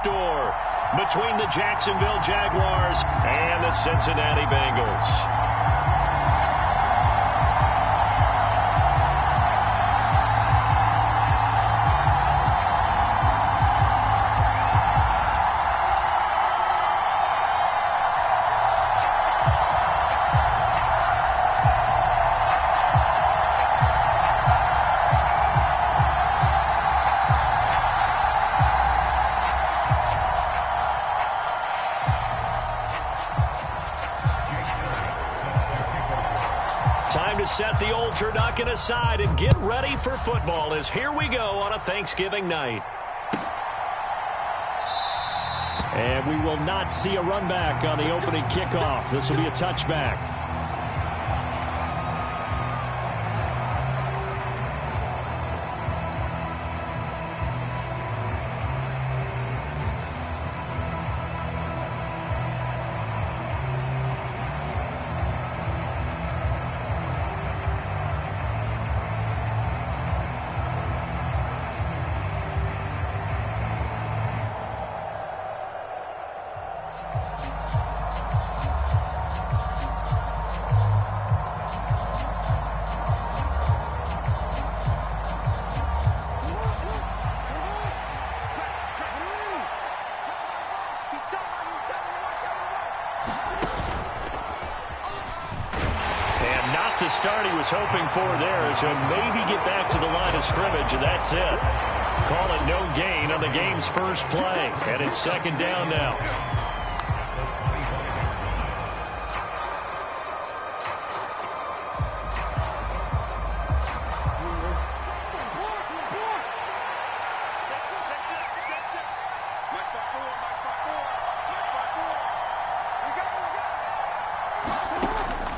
store between the Jacksonville Jaguars and the Cincinnati Bengals. Time to set the old turducken aside and get ready for football as here we go on a Thanksgiving night. And we will not see a run back on the opening kickoff. This will be a touchback. The start he was hoping for there, so maybe get back to the line of scrimmage, and that's it. Call it no gain on the game's first play, and it's second down now.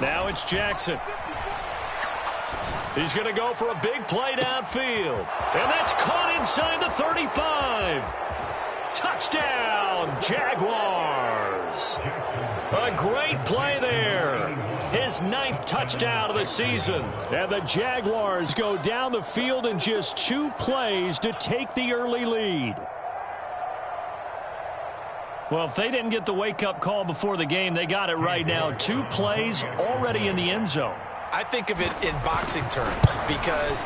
Now it's Jackson. He's going to go for a big play downfield. And that's caught inside the 35. Touchdown, Jaguars. A great play there. His 9th touchdown of the season. And the Jaguars go down the field in just 2 plays to take the early lead. Well, if they didn't get the wake-up call before the game, they got it right now. 2 plays already in the end zone. I think of it in boxing terms because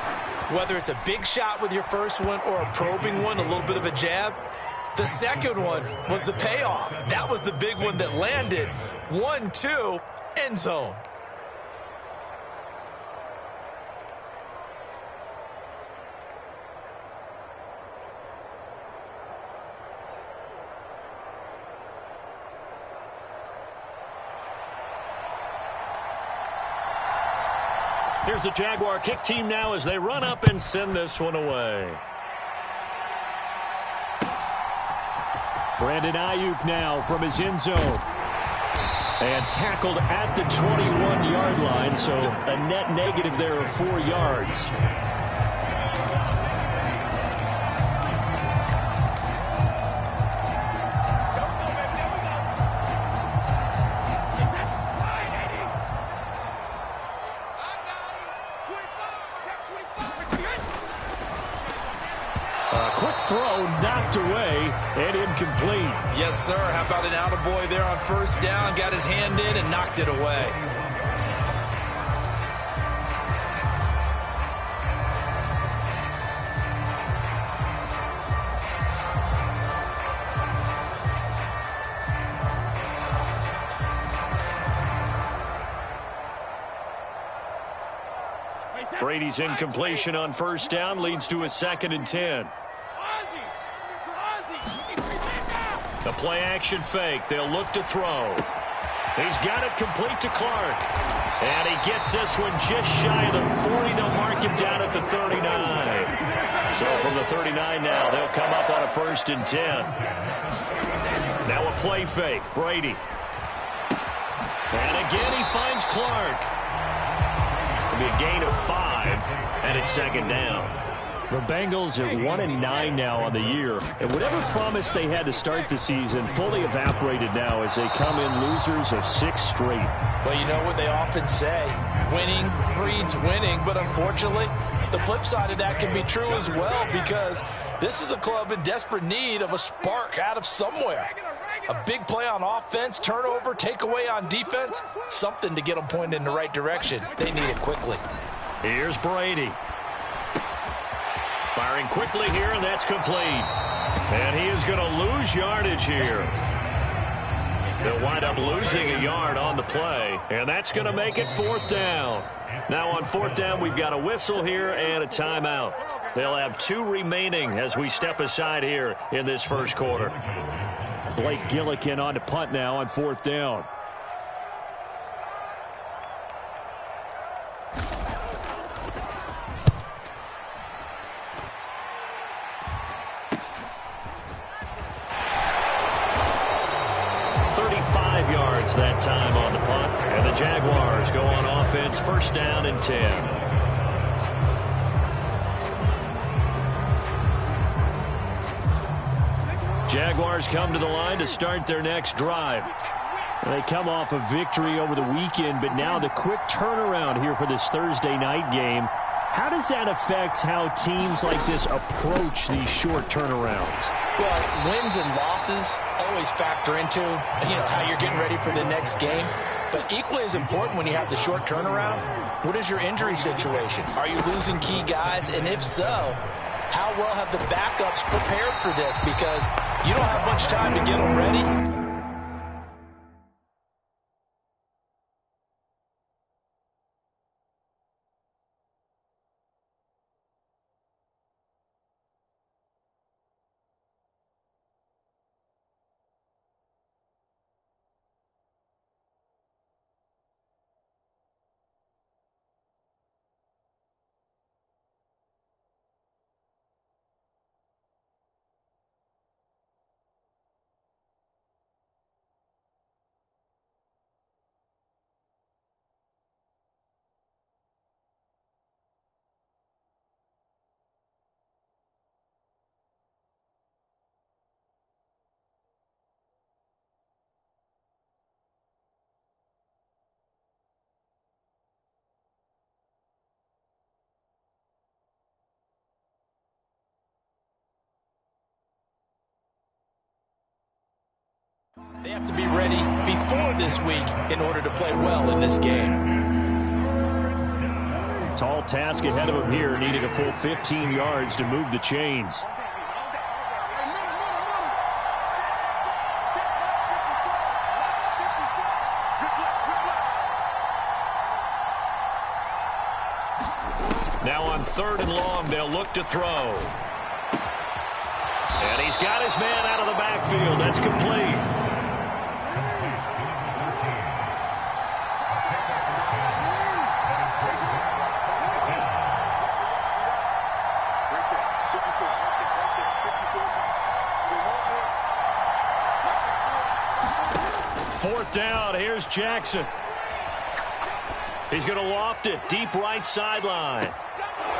whether it's a big shot with your first one or a probing one, a little bit of a jab, the second one was the payoff. That was the big one that landed. 1-2, end zone. Here's the Jaguar kick team now as they run up and send this one away. Brandon Ayuk now from his end zone. And tackled at the 21-yard line, so a net negative there of 4 yards. Throw knocked away and incomplete. Yes, sir. How about an attaboy there on first down? Got his hand in and knocked it away. Brady's incompletion on first down leads to a 2nd and 10. The play-action fake. They'll look to throw. He's got it complete to Clark. And he gets this one just shy of the 40. They'll mark him down at the 39. So from the 39 now, they'll come up on a 1st and 10. Now a play fake. Brady. And again he finds Clark. It'll be a gain of 5, and it's 2nd down. The Bengals are 1-9 now on the year, and whatever promise they had to start the season fully evaporated now as they come in losers of 6 straight. Well, you know what they often say, winning breeds winning, but unfortunately, the flip side of that can be true as well because This is a club in desperate need of a spark out of somewhere. A big play on offense, turnover, takeaway on defense, something to get them pointed in the right direction. They need it quickly. Here's Brady. Firing quickly here, and that's complete. And he is going to lose yardage here. They'll wind up losing a yard on the play, and that's going to make it 4th down. Now on 4th down, we've got a whistle here and a timeout. They'll have 2 remaining as we step aside here in this first quarter. Blake Gillikin on to punt now on 4th down. Yards that time on the punt, and the Jaguars go on offense, 1st down and 10. Jaguars come to the line to start their next drive. They come off a victory over the weekend, but now the quick turnaround here for this Thursday night game. How does that affect how teams like this approach these short turnarounds? Well, wins and losses always factor into, how you're getting ready for the next game. But equally as important when you have the short turnaround, what is your injury situation? Are you losing key guys? And if so, how well have the backups prepared for this? Because you don't have much time to get them ready. They have to be ready before this week in order to play well in this game. Tall task ahead of him here, needing a full 15 yards to move the chains. Now on 3rd and long, they'll look to throw. And he's got his man out of the backfield. That's complete. Fourth down, here's Jackson. He's going to loft it, deep right sideline.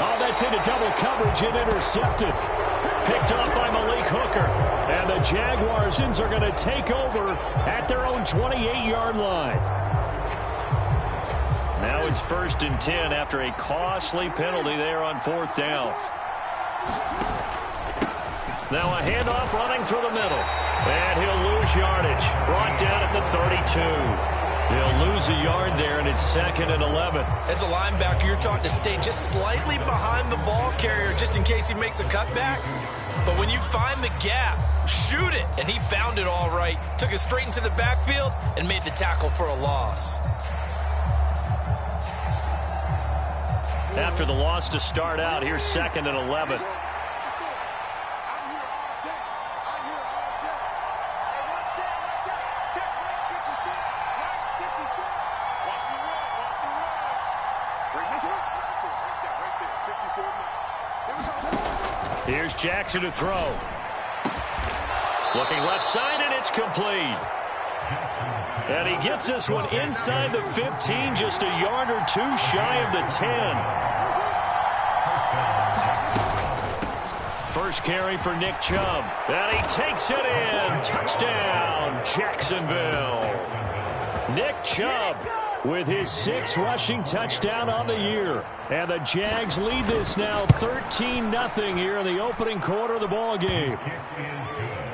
Oh, that's into double coverage and intercepted. Picked up by Malik Hooker. And the Jaguars are going to take over at their own 28-yard line. Now it's 1st and 10 after a costly penalty there on 4th down. Now a handoff running through the middle. And he'll lose yardage. Brought down at the 32. He'll lose a yard there, and it's 2nd and 11. As a linebacker, you're taught to stay just slightly behind the ball carrier just in case he makes a cutback. But when you find the gap, shoot it. And he found it all right. Took it straight into the backfield and made the tackle for a loss. After the loss to start out, here's 2nd and 11. Here's Jackson to throw. Looking left side, and it's complete. And he gets this one inside the 15, just a yard or two shy of the 10. First carry for Nick Chubb. And he takes it in. Touchdown, Jacksonville. Nick Chubb with his 6th rushing touchdown on the year. And the Jags lead this now 13-0 here in the opening quarter of the ball game.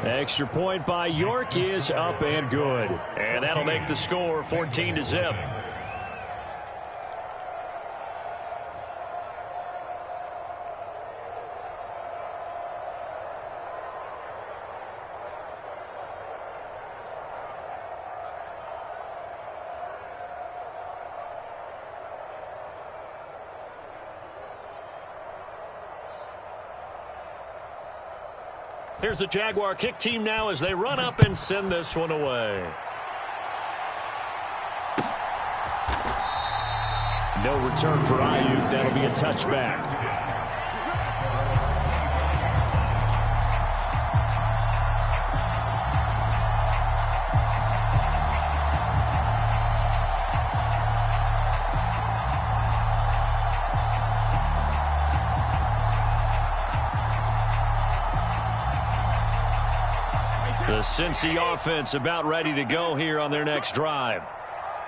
Extra point by York is up and good. And that'll make the score 14-0. Here's the Jaguar kick team now as they run up and send this one away. No return for Ayuk. That'll be a touchback. The Cincy offense about ready to go here on their next drive.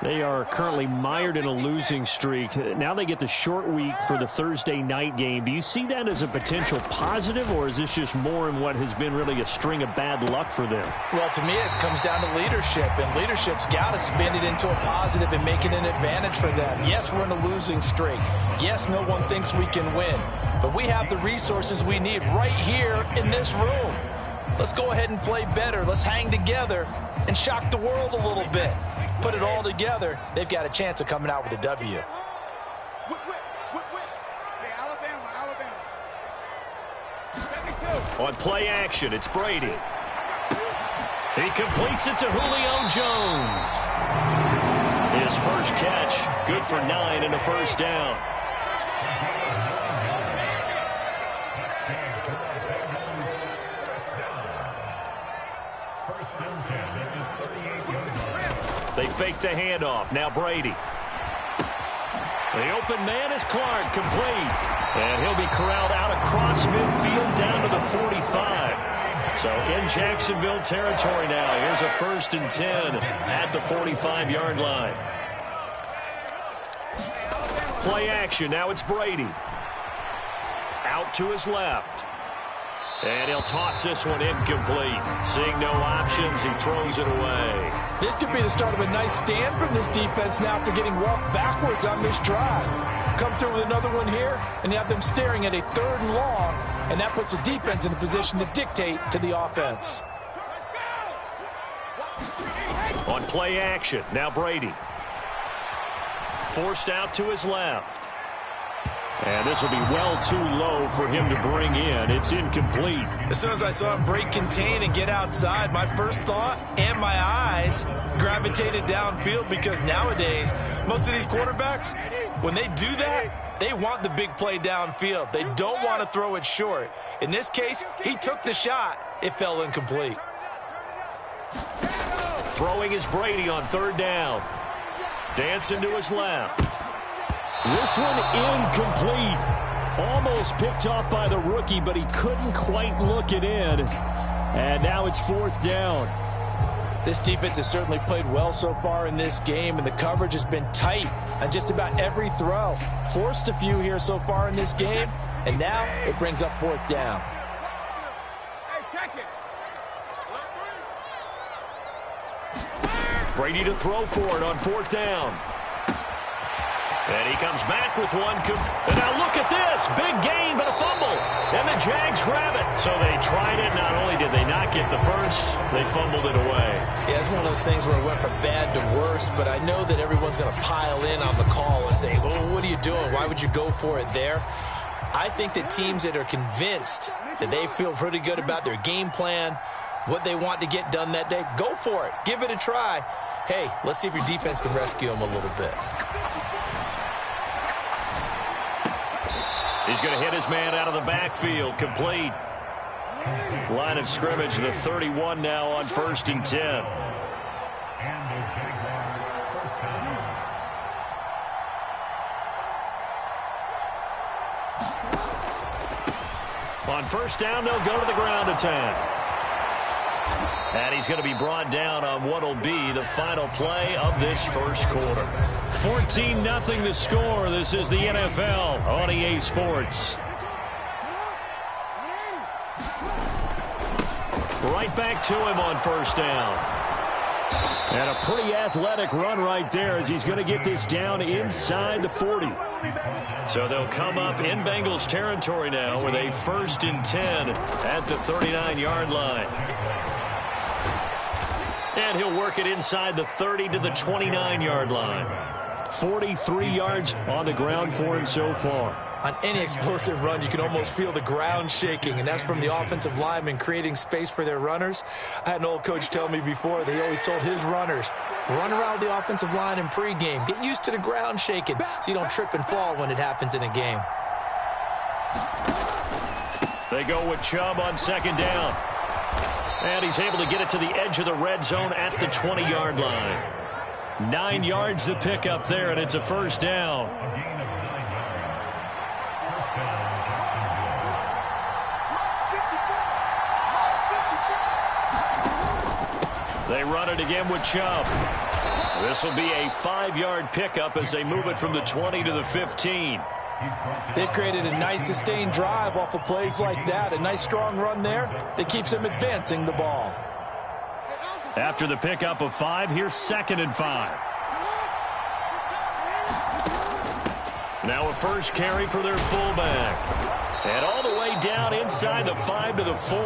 They are currently mired in a losing streak. Now they get the short week for the Thursday night game. Do you see that as a potential positive, or is this just more in what has been really a string of bad luck for them? Well, to me, it comes down to leadership, and leadership's got to spin it into a positive and make it an advantage for them. Yes, we're in a losing streak. Yes, no one thinks we can win, but we have the resources we need right here in this room. Let's go ahead and play better. Let's hang together and shock the world a little bit. Put it all together, they've got a chance of coming out with a W. On play action, it's Brady. He completes it to Julio Jones. His first catch, good for 9 and a first down. They fake the handoff. Now Brady. The open man is Clark, complete. And he'll be corralled out across midfield down to the 45. So in Jacksonville territory now. Here's a 1st and 10 at the 45-yard line. Play action. Now it's Brady. Out to his left. And he'll toss this one incomplete. Seeing no options, he throws it away. This could be the start of a nice stand from this defense now after getting walked backwards on this drive. Come through with another one here, and you have them staring at a 3rd and long, and that puts the defense in a position to dictate to the offense. On play action, now Brady. Forced out to his left. And this will be well too low for him to bring in. It's incomplete. As soon as I saw him break contain and get outside, my first thought and my eyes gravitated downfield, because nowadays, most of these quarterbacks, when they do that, they want the big play downfield. They don't want to throw it short. In this case, he took the shot. It fell incomplete. Throwing is Brady on 3rd down. Dancing to his left. This one incomplete. Almost picked off by the rookie, but he couldn't quite look it in. And now it's 4th down. This defense has certainly played well so far in this game, and the coverage has been tight on just about every throw. Forced a few here so far in this game, and now it brings up 4th down. Brady to throw for it on 4th down. And he comes back with one. And now look at this. Big gain, but a fumble. And the Jags grab it. So they tried it. Not only did they not get the first, they fumbled it away. Yeah, it's one of those things where it went from bad to worse, but I know that everyone's going to pile in on the call and say, well, what are you doing? Why would you go for it there? I think that teams that are convinced that they feel pretty good about their game plan, what they want to get done that day, go for it. Give it a try. Hey, let's see if your defense can rescue them a little bit. He's going to hit his man out of the backfield. Complete. Line of scrimmage, the 31 now on 1st and 10. On 1st down, they'll go to the ground attack. And he's going to be brought down on what will be the final play of this first quarter. 14-0 the score. This is the NFL on EA Sports. Right back to him on first down. And a pretty athletic run right there as he's going to get this down inside the 40. So they'll come up in Bengals territory now with a 1st and 10 at the 39-yard line. And he'll work it inside the 30 to the 29-yard line. 43 yards on the ground for him so far. On any explosive run, you can almost feel the ground shaking, and that's from the offensive linemen creating space for their runners. I had an old coach tell me before, they always told his runners, run around the offensive line in pregame. Get used to the ground shaking so you don't trip and fall when it happens in a game. They go with Chubb on 2nd down. And he's able to get it to the edge of the red zone at the 20-yard line. 9 yards to pick up there, and it's a 1st down. They run it again with Chubb. This will be a 5-yard pickup as they move it from the 20 to the 15. They've created a nice sustained drive off of plays like that. A nice strong run there that keeps them advancing the ball. After the pickup of 5, here's 2nd and 5. Now a first carry for their fullback. And all the way down inside the 5 to the 4.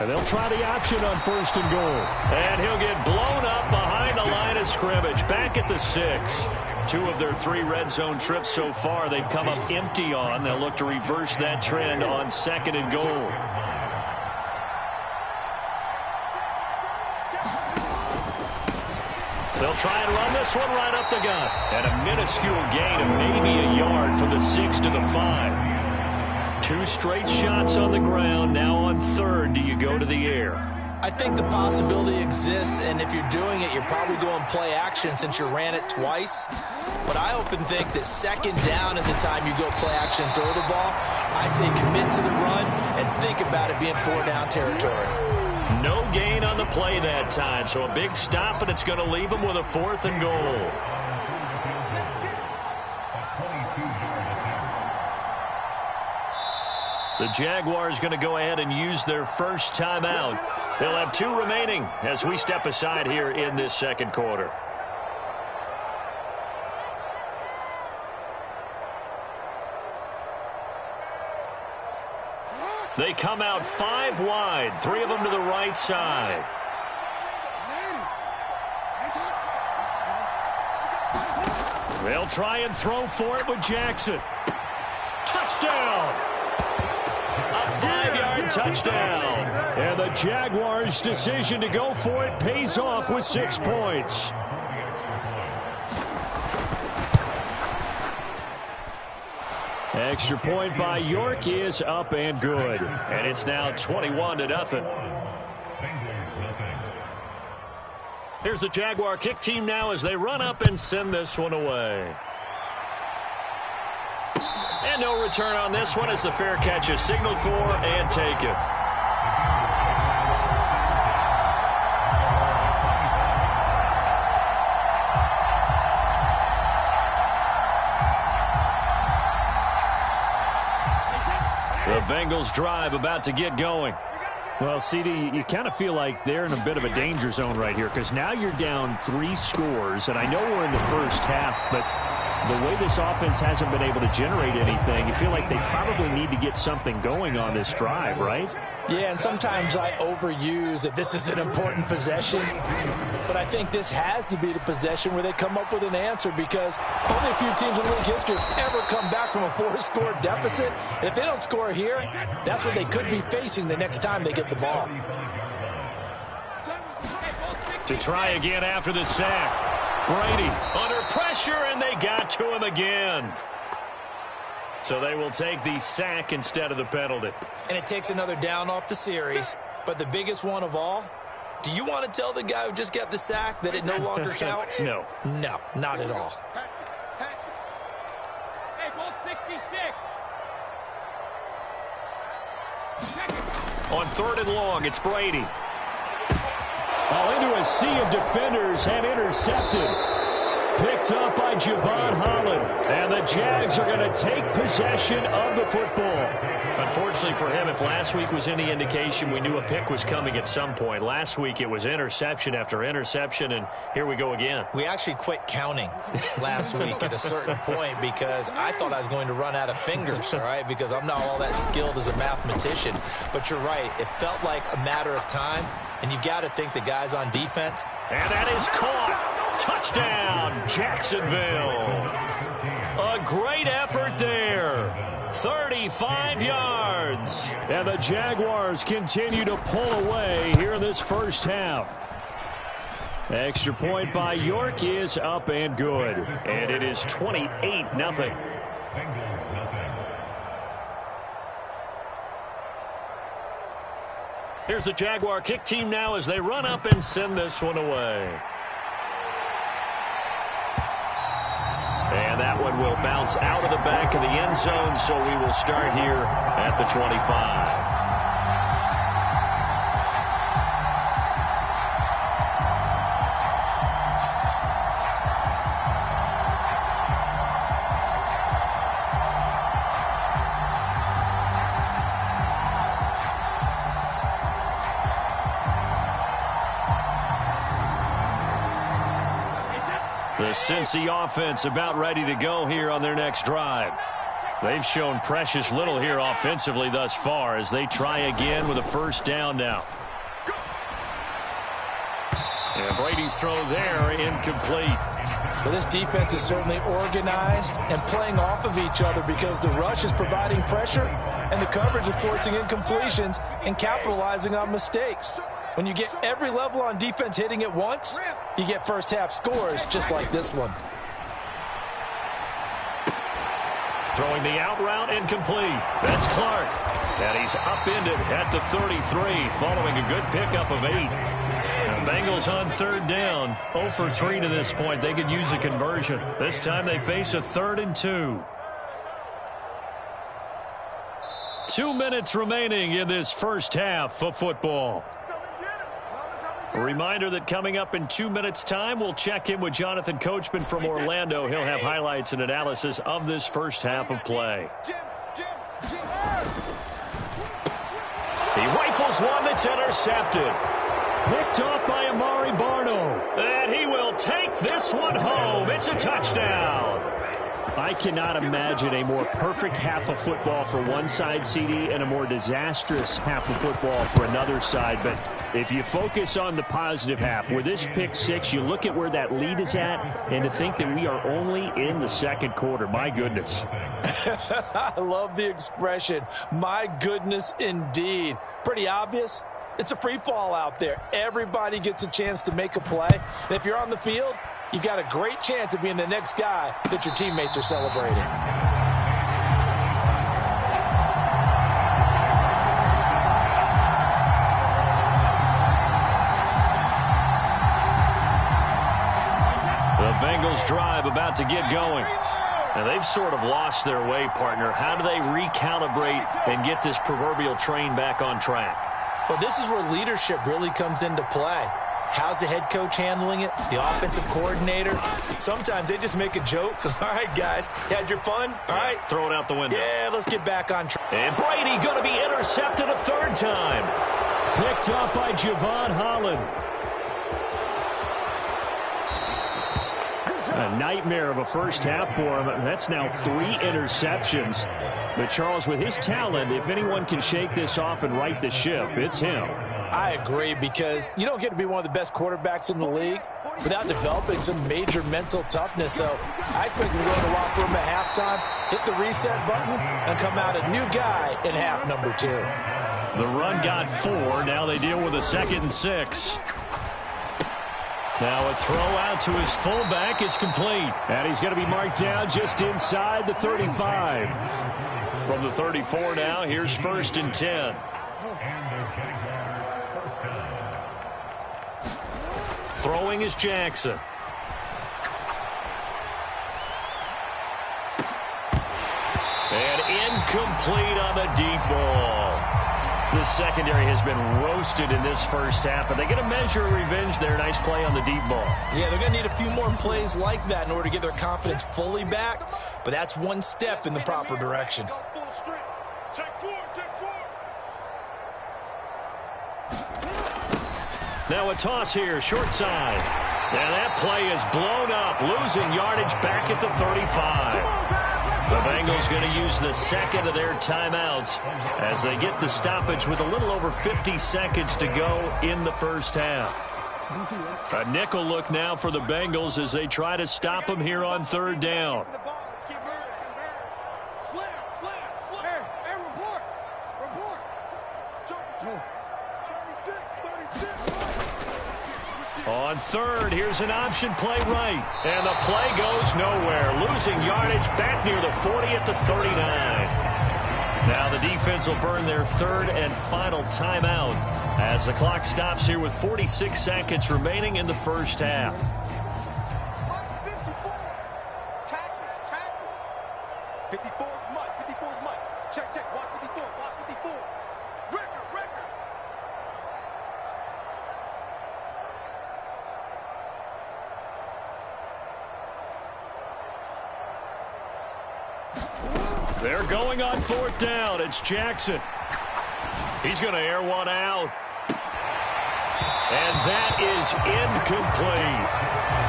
And they'll try the option on 1st and goal. And he'll get blown up behind the line of scrimmage. Back at the 6. 2 of their 3 red zone trips so far they've come up empty on. They'll look to reverse that trend on 2nd and goal. They'll try and run this one right up the gut. And a minuscule gain of maybe a yard from the 6 to the 5. 2 straight shots on the ground. Now on 3rd, do you go to the air? I think the possibility exists, and if you're doing it, you're probably going play action since you ran it twice. But I often think that 2nd down is the time you go play action and throw the ball. I say commit to the run and think about it being 4-down territory. No gain on the play that time, so a big stop, and it's going to leave them with a 4th and goal. The Jaguars going to go ahead and use their first timeout. They'll have 2 remaining as we step aside here in this 2nd quarter. They come out 5 wide, 3 of them to the right side. They'll try and throw for it with Jackson. Touchdown! A 5-yard touchdown. And the Jaguars' decision to go for it pays off with 6 points. Extra point by York is up and good. And it's now 21-0. Here's the Jaguar kick team now as they run up and send this one away. And no return on this one as the fair catch is signaled for and taken. The Bengals drive about to get going. Well, CD, you kind of feel like they're in a bit of a danger zone right here because now you're down 3 scores, and I know we're in the first half, but the way this offense hasn't been able to generate anything, you feel like they probably need to get something going on this drive, right? Yeah, and sometimes I overuse that this is an important possession, but I think this has to be the possession where they come up with an answer because only a few teams in league history have ever come back from a 4-score deficit. And if they don't score here, that's what they could be facing the next time they get the ball. To try again after the sack. Brady under pressure, and they got to him again. So they will take the sack instead of the penalty. And it takes another down off the series. But the biggest one of all, do you want to tell the guy who just got the sack that it no longer counts? No. No, not at all. On 3rd and long, it's Brady. Into a sea of defenders and intercepted. Picked up by Javon Holland. And the Jags are going to take possession of the football. Unfortunately for him, if last week was any indication, we knew a pick was coming at some point. Last week it was interception after interception, and here we go again. We actually quit counting last week at a certain point because I thought I was going to run out of fingers, all right, because I'm not all that skilled as a mathematician. But you're right. It felt like a matter of time, and you got to think the guys on defense. And that is caught. Touchdown, Jacksonville. A great effort there. 35 yards. And the Jaguars continue to pull away here in this first half. Extra point by York is up and good. And it is 28-0. Here's the Jaguar kick team now as they run up and send this one away. And that one will bounce out of the back of the end zone, so we will start here at the 25. The Cincy offense about ready to go here on their next drive. They've shown precious little here offensively thus far as they try again with a first down now. And Brady's throw there incomplete. Well, this defense is certainly organized and playing off of each other because the rush is providing pressure and the coverage is forcing incompletions and capitalizing on mistakes. When you get every level on defense hitting at once, you get first half scores just like this one. Throwing the out route incomplete. That's Clark. And he's upended at the 33 following a good pickup of 8. And Bengals on 3rd down. 0 for 3 to this point. They could use a conversion. This time they face a 3rd and 2. 2 minutes remaining in this first half of football. A reminder that coming up in 2 minutes' time, we'll check in with Jonathan Coachman from Orlando. He'll have highlights and analysis of this first half of play. He rifles one that's intercepted. Picked up by Amari Barno. And he will take this one home. It's a touchdown. I cannot imagine a more perfect half of football for one side, CD, and a more disastrous half of football for another side. But if you focus on the positive half, where this pick 6, you look at where that lead is at, and to think that we are only in the second quarter, my goodness. I love the expression, my goodness indeed. Pretty obvious. It's a free fall out there. Everybody gets a chance to make a play. And if you're on the field, you've got a great chance of being the next guy that your teammates are celebrating. The Bengals drive about to get going. And they've sort of lost their way, partner. How do they recalibrate and get this proverbial train back on track? Well, this is where leadership really comes into play. How's the head coach handling it? The offensive coordinator? Sometimes they just make a joke. All right, guys, had your fun? All right. Throw it out the window. Yeah, let's get back on track. And Brady going to be intercepted a 3rd time. Picked up by Javon Holland. A nightmare of a first half for him. That's now 3 interceptions. But Charles, with his talent, if anyone can shake this off and right the ship, it's him. I agree, because you don't get to be one of the best quarterbacks in the league without developing some major mental toughness. So I expect him to go in the locker room at halftime, hit the reset button, and come out a new guy in half number 2. The run got 4. Now they deal with a 2nd and 6. Now a throw out to his fullback is complete. And he's going to be marked down just inside the 35. From the 34 now, here's 1st and 10. Throwing is Jackson. And incomplete on the deep ball. The secondary has been roasted in this first half, but they get a measure of revenge there. Nice play on the deep ball. Yeah, they're going to need a few more plays like that in order to get their confidence fully back, but that's one step in the proper direction. Now a toss here, short side. And that play is blown up, losing yardage back at the 35. The Bengals going to use the second of their timeouts as they get the stoppage with a little over 50 seconds to go in the first half. A nickel look now for the Bengals as they try to stop them here on third down. On third, here's an option play right. And the play goes nowhere. Losing yardage back near the 40 at the 39. Now the defense will burn their third and final timeout as the clock stops here with 46 seconds remaining in the first half. They're going on fourth down. It's Jackson. He's going to air one out. And that is incomplete.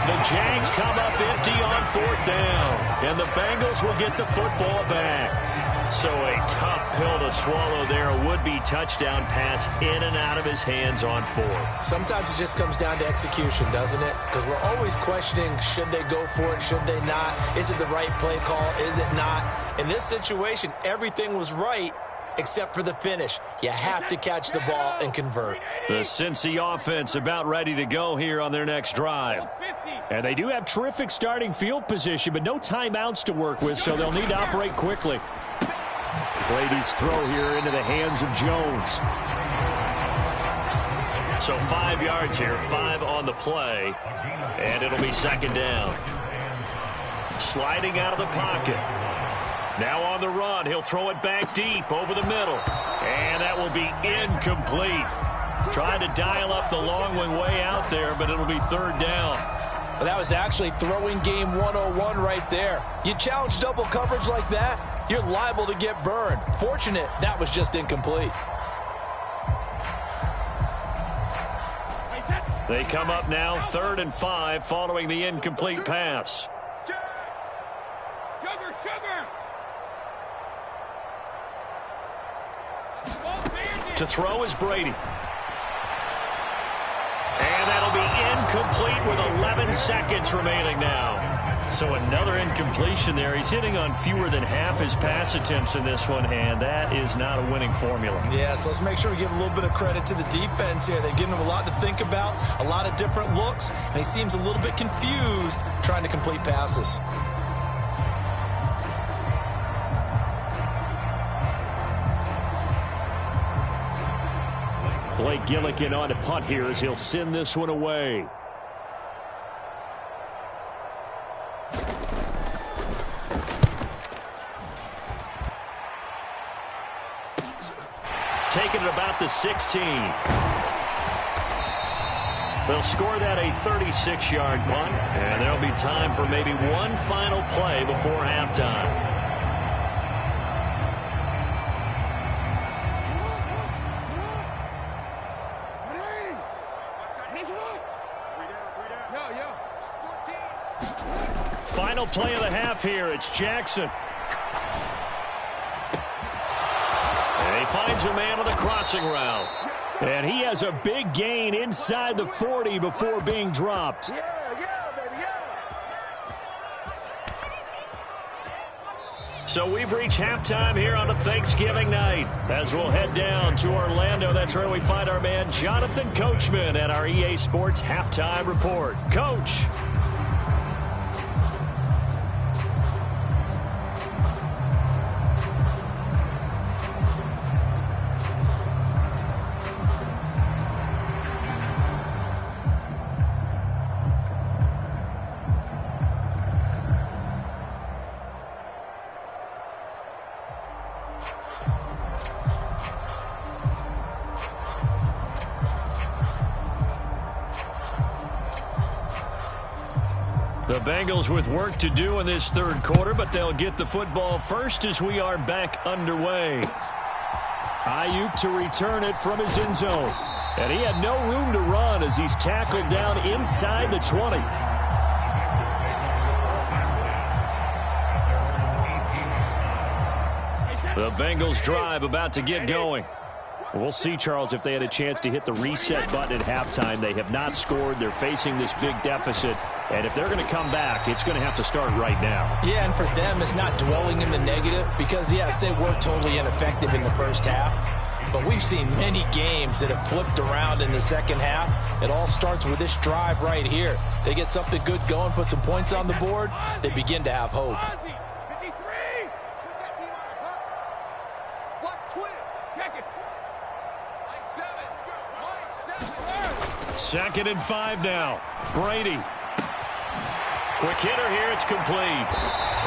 The Jags come up empty on fourth down. And the Bengals will get the football back. So a tough pill to swallow there. A would-be touchdown pass in and out of his hands on fourth. Sometimes it just comes down to execution, doesn't it? Because we're always questioning, should they go for it, should they not? Is it the right play call, is it not? In this situation, everything was right except for the finish. You have to catch the ball and convert. The Cincy offense about ready to go here on their next drive. And they do have terrific starting field position, but no timeouts to work with, so they'll need to operate quickly. Brady's throw here into the hands of Jones. So 5 yards here, 5 on the play, and it'll be second down. Sliding out of the pocket. Now on the run, he'll throw it back deep over the middle, and that will be incomplete. Tried to dial up the long one way out there, but it'll be third down. Well, that was actually throwing game 101 right there. You challenge double coverage like that, you're liable to get burned. Fortunate that was just incomplete. They come up now 3rd and 5 following the incomplete pass. To throw is Brady. And that'll be incomplete with 11 seconds remaining now. So another incompletion there. He's hitting on fewer than half his pass attempts in this one, and that is not a winning formula. Yeah, so let's make sure we give a little bit of credit to the defense here. They've given him a lot to think about, a lot of different looks, and he seems a little bit confused trying to complete passes. Blake Gillikin on to punt here as he'll send this one away. Taking it about the 16. They'll score that a 36-yard punt, and there'll be time for maybe one final play before halftime. Final play of the half here. It's Jackson. And he finds a man on the crossing route. And he has a big gain inside the 40 before being dropped. So we've reached halftime here on a Thanksgiving night. As we'll head down to Orlando, that's where we find our man Jonathan Coachman at our EA Sports Halftime Report. Coach. The Bengals with work to do in this third quarter, but they'll get the football first as we are back underway. Ayuk to return it from his end zone. And he had no room to run as he's tackled down inside the 20. The Bengals drive about to get going. We'll see, Charles, if they had a chance to hit the reset button at halftime. They have not scored. They're facing this big deficit. And if they're going to come back, it's going to have to start right now. Yeah, and for them, it's not dwelling in the negative because, yes, they were totally ineffective in the first half. But we've seen many games that have flipped around in the second half. It all starts with this drive right here. They get something good going, put some points on the board, they begin to have hope. Second and 5 now. Brady. Quick hitter here. It's complete.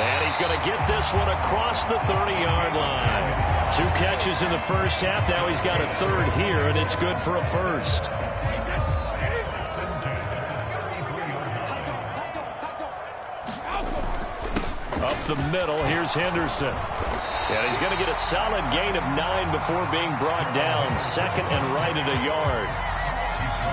And he's going to get this one across the 30-yard line. 2 catches in the first half. Now he's got a third here, and it's good for a first. Up the middle, here's Henderson. And he's going to get a solid gain of 9 before being brought down. Second and right at a yard.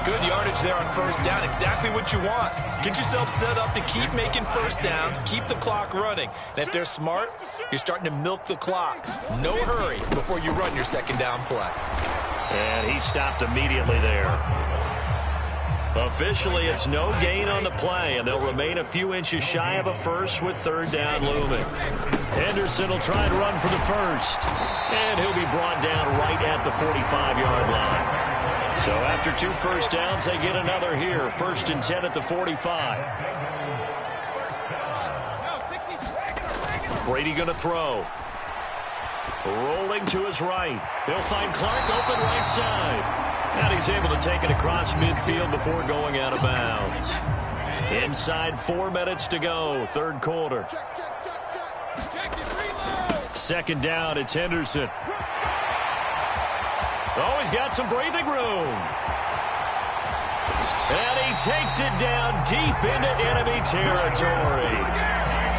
Good yardage there on first down. Exactly what you want. Get yourself set up to keep making first downs, keep the clock running. And if they're smart, you're starting to milk the clock. No hurry before you run your second down play. And he stopped immediately there. Officially, it's no gain on the play, and they'll remain a few inches shy of a first with third down looming. Henderson will try and run for the first. And he'll be brought down right at the 45-yard line. So after 2 first downs, they get another here. First and 10 at the 45. Brady going to throw. Rolling to his right. He'll find Clark open right side. And he's able to take it across midfield before going out of bounds. Inside 4 minutes to go, third quarter. Second down, it's Henderson. Oh, he's got some breathing room. And he takes it down deep into enemy territory.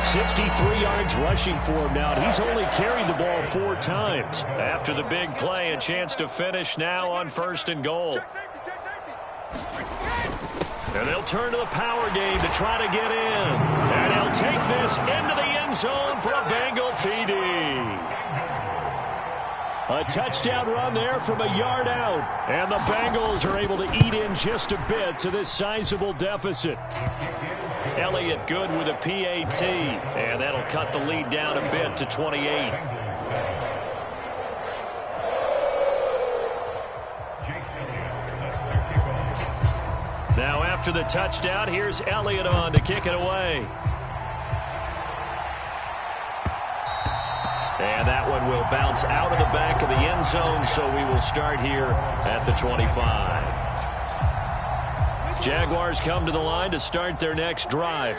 63 yards rushing for him now. He's only carried the ball 4 times. After the big play, a chance to finish now on first and goal. And they'll turn to the power game to try to get in. And he'll take this into the end zone for a Bengal TD. A touchdown run there from a yard out. And the Bengals are able to eat in just a bit to this sizable deficit. Elliott good with a PAT. And that'll cut the lead down a bit to 28. Now after the touchdown, here's Elliott on to kick it away. And that one will bounce out of the back of the end zone, so we will start here at the 25. Jaguars come to the line to start their next drive.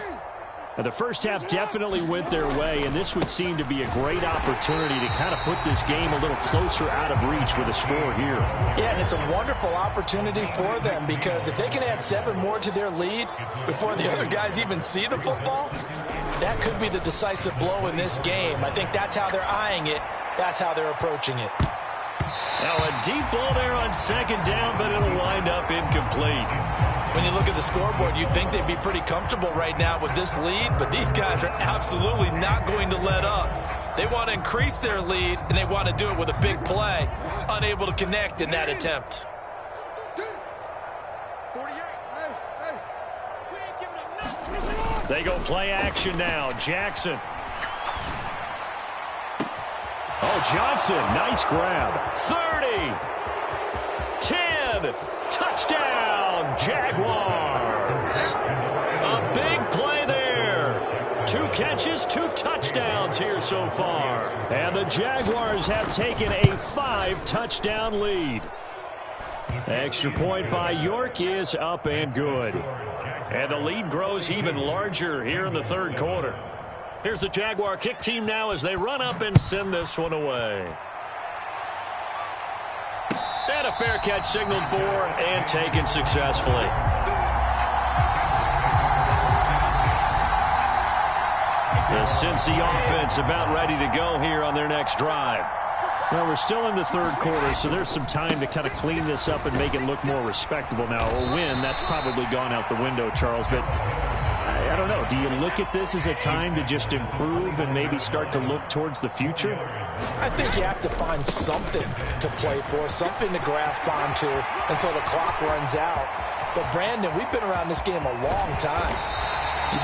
Now, the first half definitely went their way, and this would seem to be a great opportunity to kind of put this game a little closer out of reach with a score here. Yeah, and it's a wonderful opportunity for them because if they can add 7 more to their lead before the other guys even see the football, that could be the decisive blow in this game. I think that's how they're eyeing it. That's how they're approaching it. Now a deep ball there on second down, but it'll wind up incomplete. When you look at the scoreboard, you'd think they'd be pretty comfortable right now with this lead, but these guys are absolutely not going to let up. They want to increase their lead, and they want to do it with a big play. Unable to connect in that attempt. They go play action now. Jackson. Oh, Johnson, nice grab. 30. 10. Touchdown, Jaguars. A big play there. 2 catches, 2 touchdowns here so far. And the Jaguars have taken a 5-touchdown lead. Extra point by York is up and good. And the lead grows even larger here in the third quarter. Here's the Jaguar kick team now as they run up and send this one away. And a fair catch signaled for and taken successfully. The Cincy offense about ready to go here on their next drive. Well, we're still in the third quarter, so there's some time to kind of clean this up and make it look more respectable. Now, a win, that's probably gone out the window, Charles, but I don't know. Do you look at this as a time to just improve and maybe start to look towards the future? I think you have to find something to play for, something to grasp onto until the clock runs out. But, Brandon, we've been around this game a long time.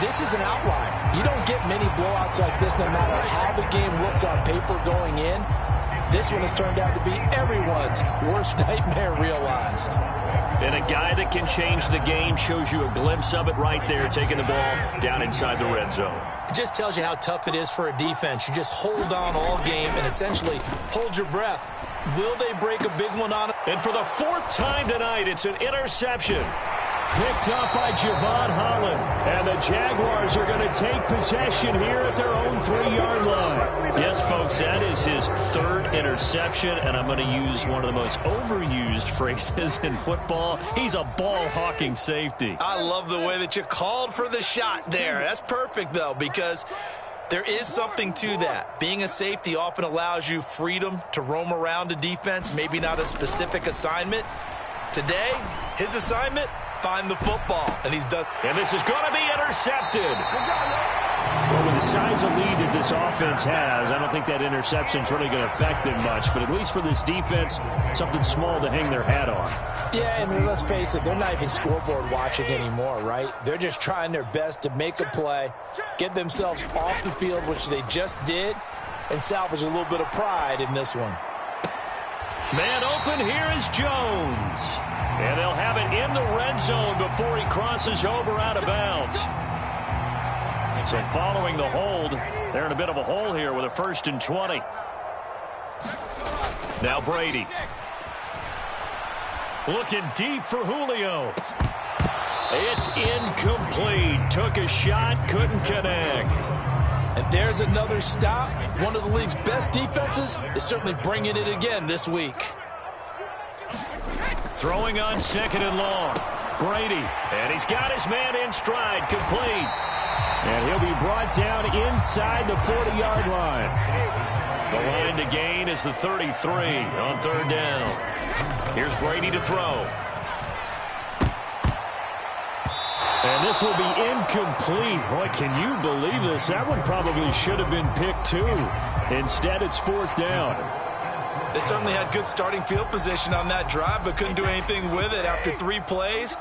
This is an outlier. You don't get many blowouts like this no matter how the game looks on paper going in. This one has turned out to be everyone's worst nightmare realized. And a guy that can change the game shows you a glimpse of it right there, taking the ball down inside the red zone. It just tells you how tough it is for a defense. You just hold on all game and essentially hold your breath. Will they break a big one on it? And for the fourth time tonight, it's an interception. Picked up by Javon Holland. And the Jaguars are going to take possession here at their own 3-yard line. Yes, folks, that is his third interception, and I'm going to use one of the most overused phrases in football. He's a ball-hawking safety. I love the way that you called for the shot there. That's perfect, though, because there is something to that. Being a safety often allows you freedom to roam around a defense, maybe not a specific assignment. Today, his assignment, find the football, and he's done. And this is going to be intercepted. Well, with the size of lead that this offense has, I don't think that interception is really going to affect them much. But at least for this defense, something small to hang their hat on. Yeah, I mean, let's face it, they're not even scoreboard watching anymore, right? They're just trying their best to make a play, get themselves off the field, which they just did, and salvage a little bit of pride in this one. Man open, here is Jones. And they'll have it in the red zone before he crosses over out of bounds. So following the hold, they're in a bit of a hole here with a 1st and 20. Now Brady. Looking deep for Julio. It's incomplete. Took a shot, couldn't connect. And there's another stop. One of the league's best defenses is certainly bringing it again this week. Throwing on 2nd and long. Brady. And he's got his man in stride. Complete. And he'll be brought down inside the 40-yard line. The line to gain is the 33 on 3rd down. Here's Brady to throw. And this will be incomplete. Boy, can you believe this? That one probably should have been picked too. Instead, it's 4th down. They certainly had good starting field position on that drive, but couldn't do anything with it after 3 plays.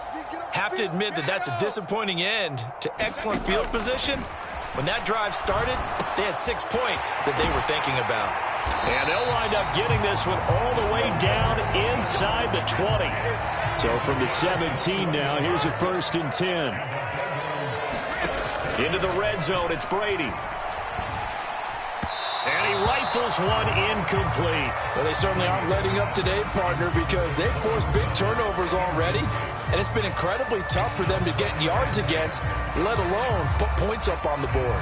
Have to admit that that's a disappointing end to excellent field position. When that drive started, they had 6 points that they were thinking about. And they'll wind up getting this one all the way down inside the 20. So from the 17 now, here's a 1st and 10. Into the red zone, it's Brady. And he rifles one incomplete. Well, they certainly aren't letting up today, partner, because they've forced big turnovers already. And it's been incredibly tough for them to get yards against, let alone put points up on the board.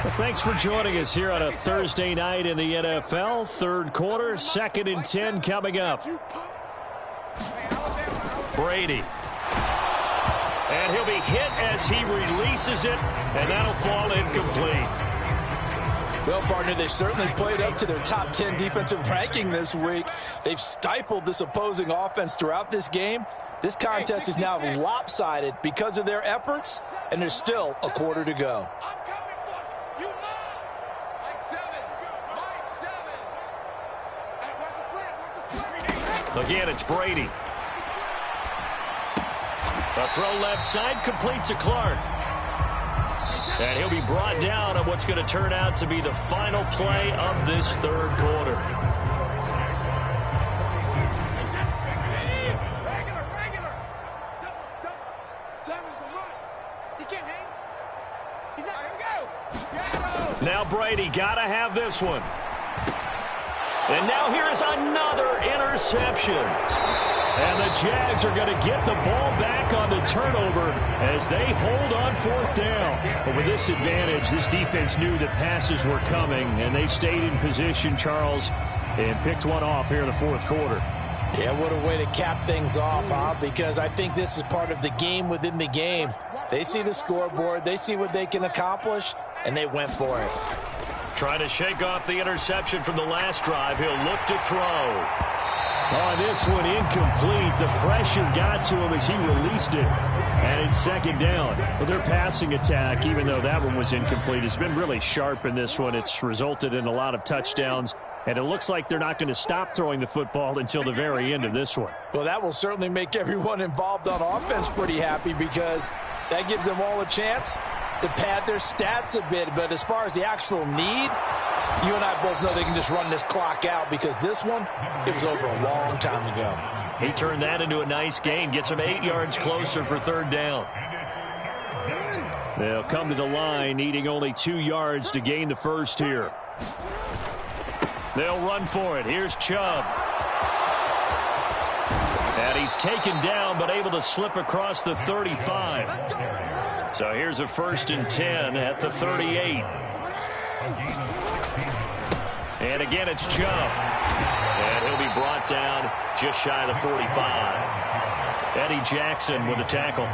Well, thanks for joining us here on a Thursday night in the NFL. 3rd quarter, 2nd and 10 coming up. Brady. And he'll be hit as he releases it, and that'll fall incomplete. Well, partner, they've certainly played up to their top 10 defensive ranking this week. They've stifled this opposing offense throughout this game. This contest is now lopsided because of their efforts, and there's still a quarter to go. Again, it's Brady. A throw left side, complete to Clark. And he'll be brought down on what's going to turn out to be the final play of this 3rd quarter. Now Brady, got to have this one. And now here is another interception. And the Jags are going to get the ball back on the turnover as they hold on 4th down. But with this advantage, this defense knew that passes were coming, and they stayed in position, Charles, and picked one off here in the 4th quarter. Yeah, what a way to cap things off, huh? Because I think this is part of the game within the game. They see the scoreboard. They see what they can accomplish, and they went for it. Trying to shake off the interception from the last drive. He'll look to throw. Oh, this one incomplete. The pressure got to him as he released it. And it's second down. But their passing attack, even though that one was incomplete, has been really sharp in this one. It's resulted in a lot of touchdowns. And it looks like they're not going to stop throwing the football until the very end of this one. Well, that will certainly make everyone involved on offense pretty happy because that gives them all a chance to pad their stats a bit. But as far as the actual need, you and I both know they can just run this clock out because this one, it was over a long time ago. He turned that into a nice gain, gets him 8 yards closer for third down. They'll come to the line, needing only 2 yards to gain the first here. They'll run for it. Here's Chubb. And he's taken down, but able to slip across the 35. So here's a 1st and 10 at the 38. And again, it's Chubb. And he'll be brought down just shy of the 45. Eddie Jackson with the tackle.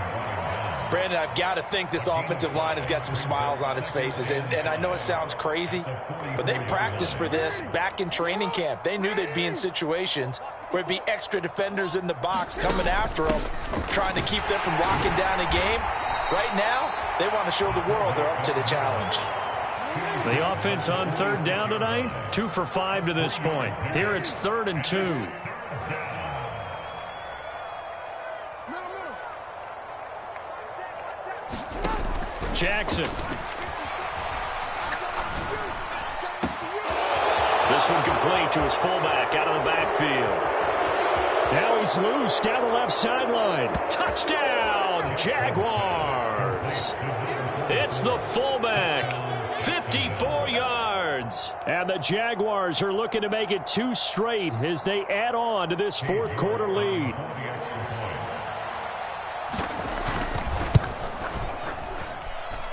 Brandon, I've got to think this offensive line has got some smiles on its faces. And I know it sounds crazy, but they practiced for this back in training camp. They knew they'd be in situations where it'd be extra defenders in the box coming after them, trying to keep them from locking down a game. Right now, they want to show the world they're up to the challenge. The offense on third down tonight, 2 for 5 to this point. Here it's 3rd and 2. Jackson. This one complete to his fullback out of the backfield. Now he's loose down the left sideline. Touchdown, Jaguars. It's the fullback. 54 yards. And the Jaguars are looking to make it 2 straight as they add on to this fourth quarter lead.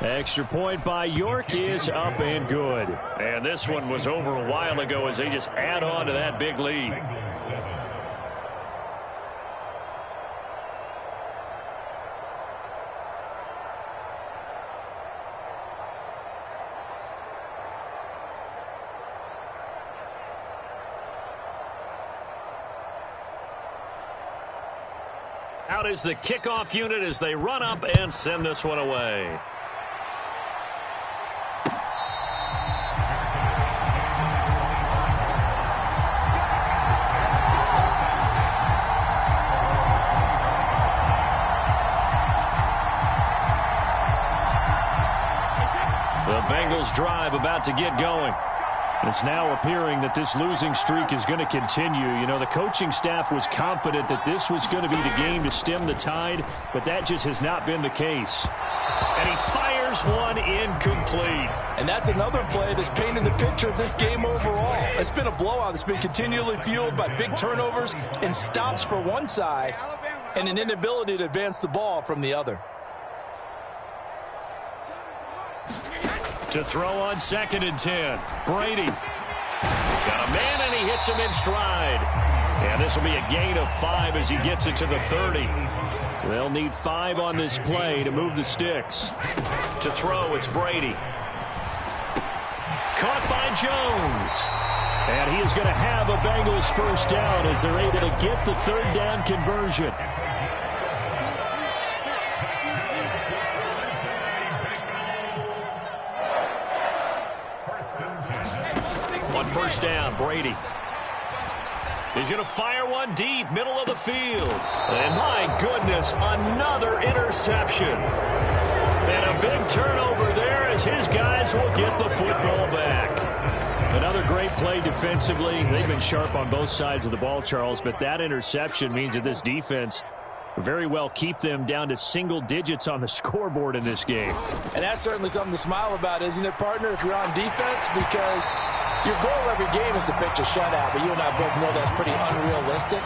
Extra point by York is up and good. And this one was over a while ago as they just add on to that big lead. Out is the kickoff unit as they run up and send this one away. The Bengals drive about to get going. It's now appearing that this losing streak is going to continue. You know, the coaching staff was confident that this was going to be the game to stem the tide, but that just has not been the case. And he fires one incomplete. And that's another play that's painted the picture of this game overall. It's been a blowout. It's been continually fueled by big turnovers and stops for one side and an inability to advance the ball from the other. To throw on 2nd and 10. Brady. Got a man, and he hits him in stride. And this will be a gain of 5 as he gets it to the 30. They'll need 5 on this play to move the sticks. To throw, it's Brady. Caught by Jones. And he is going to have a Bengals first down as they're able to get the third down conversion. On first down, Brady. He's going to fire one deep, middle of the field. And my goodness, another interception. And a big turnover there as his guys will get the football back. Another great play defensively. They've been sharp on both sides of the ball, Charles, but that interception means that this defense very well keep them down to single digits on the scoreboard in this game. And that's certainly something to smile about, isn't it, partner, if you're on defense? Because your goal every game is to pitch a shutout, but you and I both know that's pretty unrealistic.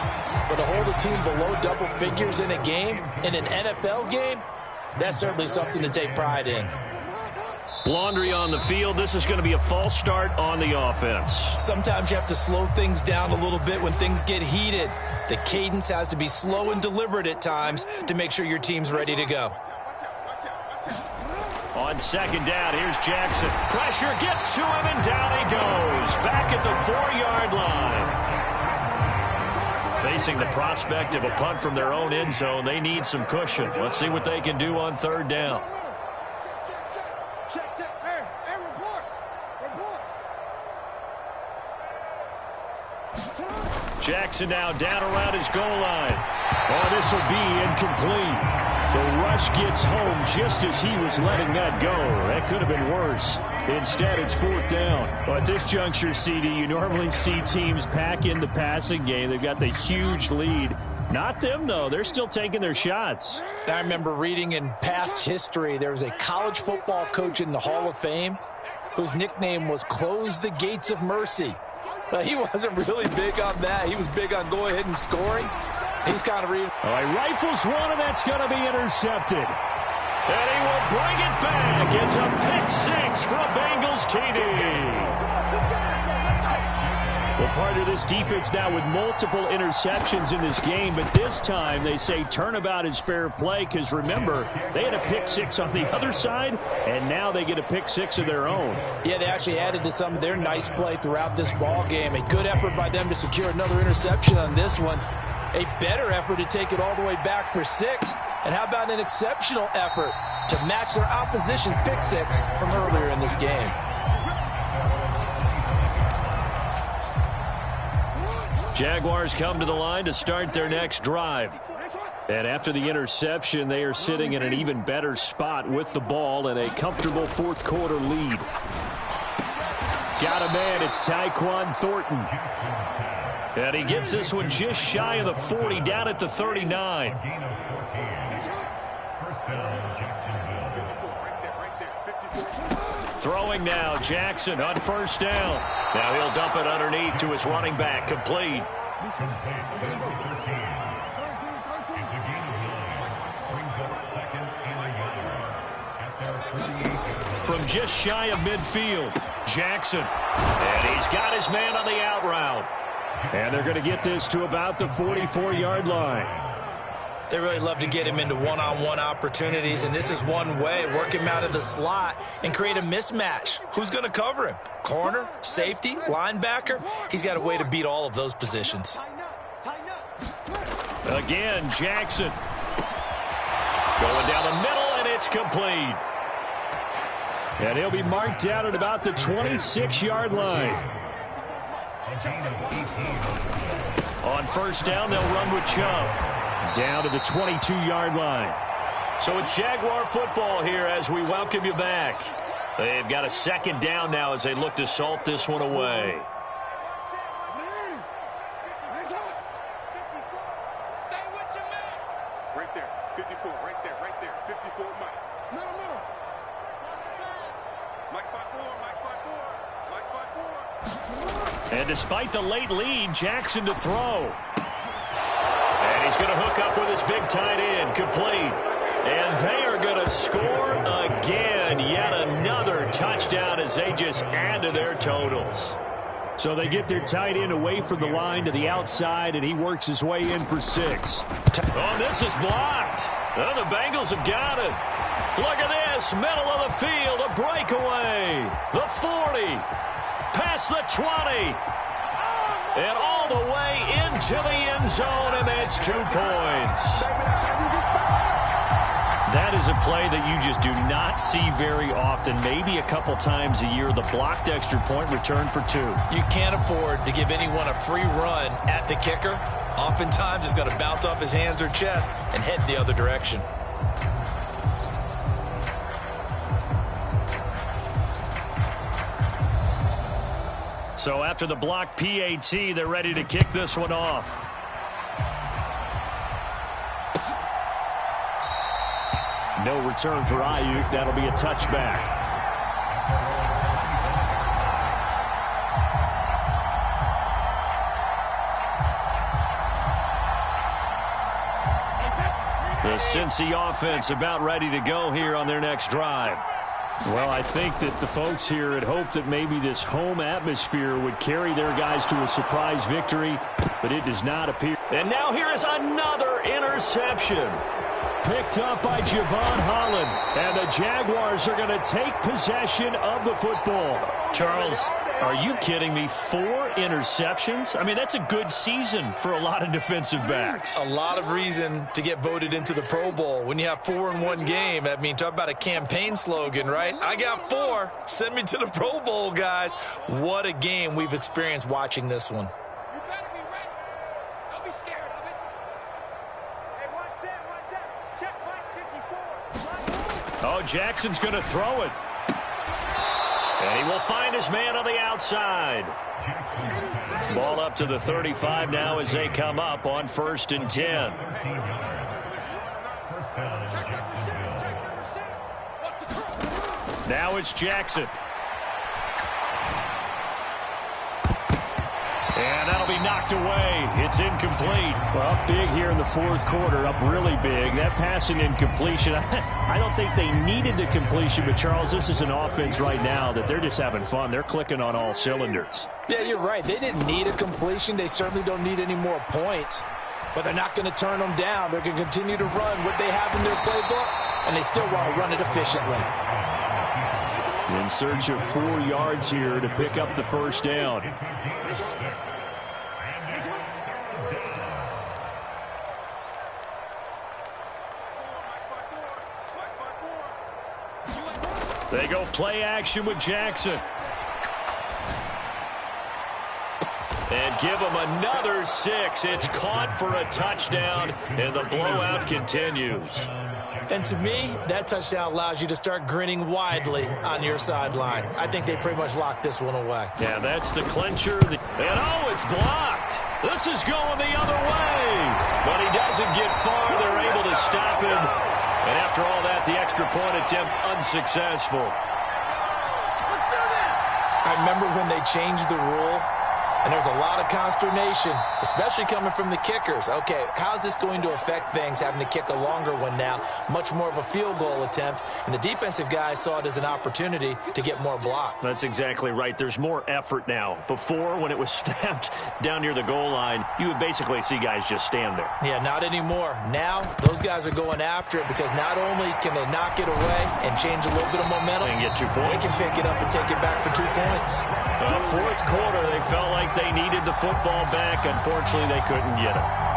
But to hold a team below double figures in a game, in an NFL game, that's certainly something to take pride in. Laundry on the field. This is going to be a false start on the offense. Sometimes you have to slow things down a little bit when things get heated. The cadence has to be slow and deliberate at times to make sure your team's ready to go. on second down. Here's Jackson. Pressure gets to him, and down he goes. Back at the 4-yard line. Facing the prospect of a punt from their own end zone, they need some cushion. Let's see what they can do on third down. Jackson now down around his goal line. Oh, this will be incomplete. The rush gets home just as he was letting that go. That could have been worse. Instead, it's fourth down. Well, at this juncture, CD, you normally see teams pack in the passing game. They've got the huge lead. Not them, though. They're still taking their shots. I remember reading in past history, there was a college football coach in the Hall of Fame whose nickname was Close the Gates of Mercy. He wasn't really big on that. He was big on go ahead and scoring. He's kind of reading. All right, rifles one, and that's going to be intercepted. And he will bring it back. It's a pick-6 for a Bengals TD. Well, part of this defense now with multiple interceptions in this game, but this time they say turnabout is fair play because, remember, they had a pick-6 on the other side, and now they get a pick-6 of their own. Yeah, they actually added to some of their nice play throughout this ball game. A good effort by them to secure another interception on this one. A better effort to take it all the way back for 6. And how about an exceptional effort to match their opposition's pick-6 from earlier in this game? Jaguars come to the line to start their next drive. And after the interception, they are sitting in an even better spot with the ball and a comfortable fourth quarter lead. Got a man, it's Tyquan Thornton. And he gets this one just shy of the 40, down at the 39. Throwing now, Jackson on first down. Now he'll dump it underneath to his running back, complete. From just shy of midfield, Jackson. And he's got his man on the out route. And they're going to get this to about the 44-yard line. They really love to get him into one-on-one opportunities, and this is one way. Work him out of the slot and create a mismatch. Who's going to cover him? Corner, safety, linebacker? He's got a way to beat all of those positions. Again, Jackson. Going down the middle, and it's complete. And he'll be marked down at about the 26-yard line. On first down, they'll run with Chubb. Down to the 22-yard line. So it's Jaguar football here as we welcome you back. They've got a second down now as they look to salt this one away. Right there, 54, right there, 54, Mike. Middle. Mike's by 4. And despite the late lead, Jackson to throw. And he's going to hook up with his big tight end, complete. And they are going to score again. Yet another touchdown as they just add to their totals. So they get their tight end away from the line to the outside, and he works his way in for 6. Oh, this is blocked. Oh, the Bengals have got it. Look at this, middle of the field, a breakaway. The 40, past the 20, and all the way into the end zone, and it's 2 points. That is a play that you just do not see very often, maybe a couple times a year. The blocked extra point return for 2. You can't afford to give anyone a free run at the kicker. Oftentimes, it's going to bounce off his hands or chest and head the other direction. So after the blocked PAT, they're ready to kick this one off. No return for Ayuk. That'll be a touchback. The Cincy offense about ready to go here on their next drive. Well, I think that the folks here had hoped that maybe this home atmosphere would carry their guys to a surprise victory, but it does not appear. And now here is another interception. picked up by Javon Holland. And the Jaguars are going to take possession of the football. Charles, are you kidding me? 4 interceptions? I mean, that's a good season for a lot of defensive backs. A lot of reason to get voted into the Pro Bowl. When you have 4 in one game, I mean, talk about a campaign slogan, right? I got 4. Send me to the Pro Bowl, guys. What a game we've experienced watching this one. You better be ready. Don't be scared of it. Hey, one set. Check Mike 54. Oh, Jackson's going to throw it. And he will find his man on the outside. Ball up to the 35 now as they come up on 1st and 10. Check number 6. What's the throw? Now it's Jackson. And that'll be knocked away. It's incomplete. Well, up big here in the 4th quarter, up really big. That passing incompletion, I don't think they needed the completion, but Charles, this is an offense right now that they're just having fun. They're clicking on all cylinders. Yeah, you're right. They didn't need a completion. They certainly don't need any more points, but they're not going to turn them down. They're going to continue to run what they have in their playbook, and they still want to run it efficiently. In search of 4 yards here to pick up the 1st down. They go play action with Jackson. And give him another 6. It's caught for a touchdown, and the blowout continues. And to me, that touchdown allows you to start grinning widely on your sideline. I think they pretty much locked this one away. Yeah, that's the clincher. And oh, it's blocked. This is going the other way. But he doesn't get far. They're able to stop him. And after all that, the extra point attempt unsuccessful. I remember when they changed the rule, and there was a lot of consternation, especially coming from the kickers. Okay, how's this going to affect things, having to kick a longer one now, much more of a field goal attempt, and the defensive guys saw it as an opportunity to get more block. That's exactly right. There's more effort now. Before, when it was snapped down near the goal line, you would basically see guys just stand there. Yeah, not anymore. Now, those guys are going after it because not only can they knock it away and change a little bit of momentum, They can get 2 points. they can pick it up and take it back for 2 points. 4th quarter, they felt like they needed the football back. Unfortunately, they couldn't get it.